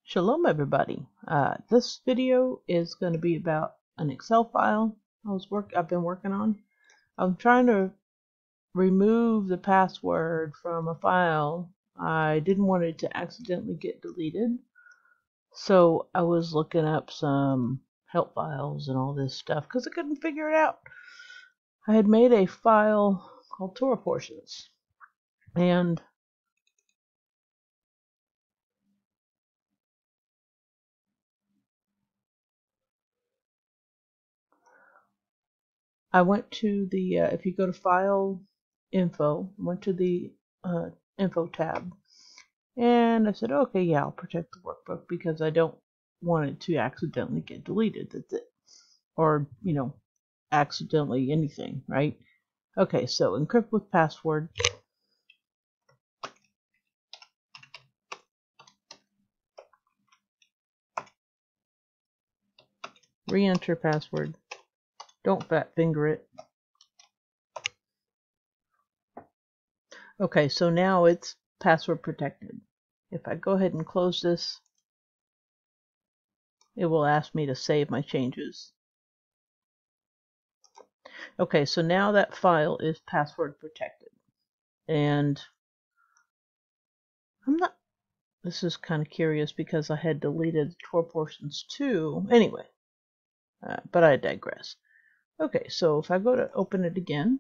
Shalom everybody. This video is going to be about an Excel file I've been working on. I'm trying to remove the password from a file. I didn't want it to accidentally get deleted. So I was looking up some help files and all this stuff because I couldn't figure it out. I had made a file called Torah Portions, and I went to the, if you go to File, Info, went to the Info tab, and I said, okay, yeah, I'll protect the workbook because I don't want it to accidentally get deleted. That's it. Or, accidentally anything, right? Okay, so encrypt with password. Re-enter password. Don't fat finger it. Okay, so now it's password protected. If I go ahead and close this, it will ask me to save my changes. Okay, so now that file is password protected. And this is kind of curious because I had deleted Torah Portions too. Anyway, but I digress. Okay, so if I go to open it again,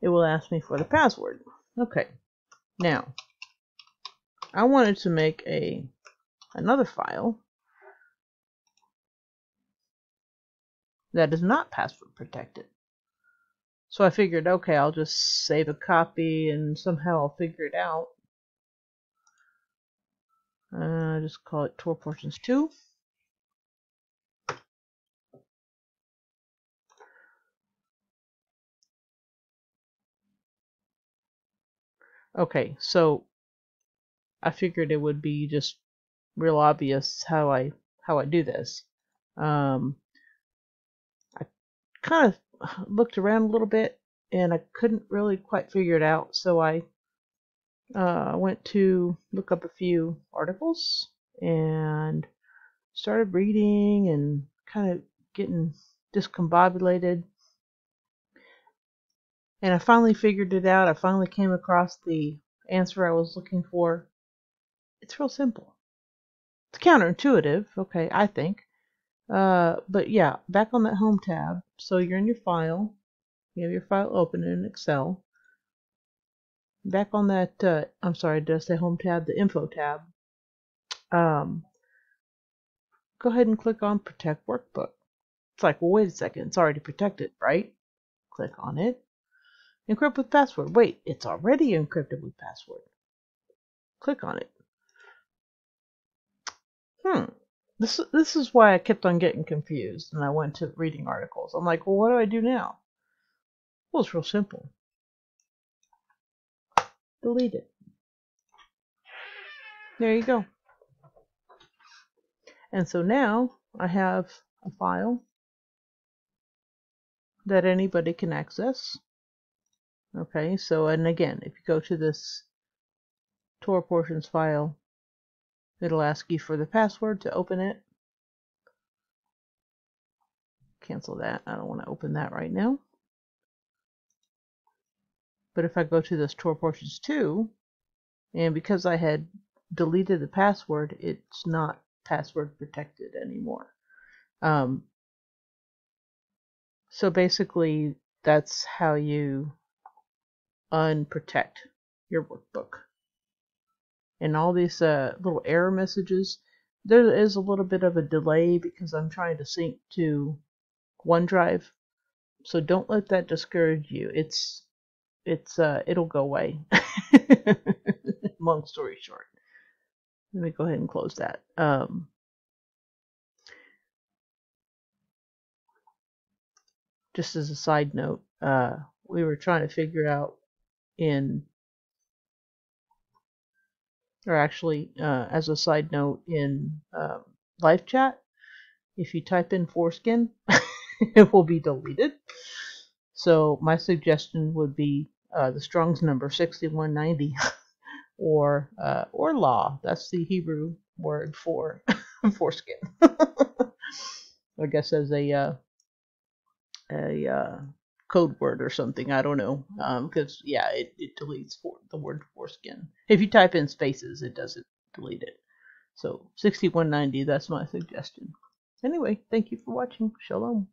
it will ask me for the password. Okay, now I wanted to make another file that is not password protected. So I figured, okay, I'll just save a copy and somehow I'll figure it out. Just call it Torah Portions 2. Okay, so I figured it would be just real obvious how I do this. I kind of looked around a little bit and I couldn't really quite figure it out, so I went to look up a few articles and started reading and kind of getting discombobulated, and I finally figured it out. I finally came across the answer I was looking for. It's real simple. It's counterintuitive, okay, I think. But yeah, back on that home tab. So you're in your file. You have your file open in Excel. Back on that, I'm sorry, did I say home tab? The info tab. Go ahead and click on Protect Workbook. It's like, well, wait a second, it's already protected, right? Click on it. Encrypt with password. Wait, it's already encrypted with password. Click on it. This is why I kept on getting confused, and I went to reading articles. I'm like, well, what do I do now? Well, it's real simple. Delete it. There you go. And so now I have a file that anybody can access. Okay, so, and again, if you go to this Torah Portions file, it'll ask you for the password to open it. Cancel that. I don't want to open that right now. But if I go to this Torah Portions 2, and because I had deleted the password, it's not password protected anymore. So basically, that's how you unprotect your workbook. And all these little error messages, there is a little bit of a delay because I'm trying to sync to OneDrive. So don't let that discourage you. It'll go away. Long story short. Let me go ahead and close that. Just as a side note, we were trying to figure out as a side note in live chat, if you type in foreskin, it will be deleted. So my suggestion would be the Strong's number 6190, or law. That's the Hebrew word for foreskin. I guess as a code word or something. I don't know. Because yeah, it deletes the word foreskin. If you type in spaces, it doesn't delete it. So 6190. That's my suggestion. Anyway, thank you for watching. Shalom.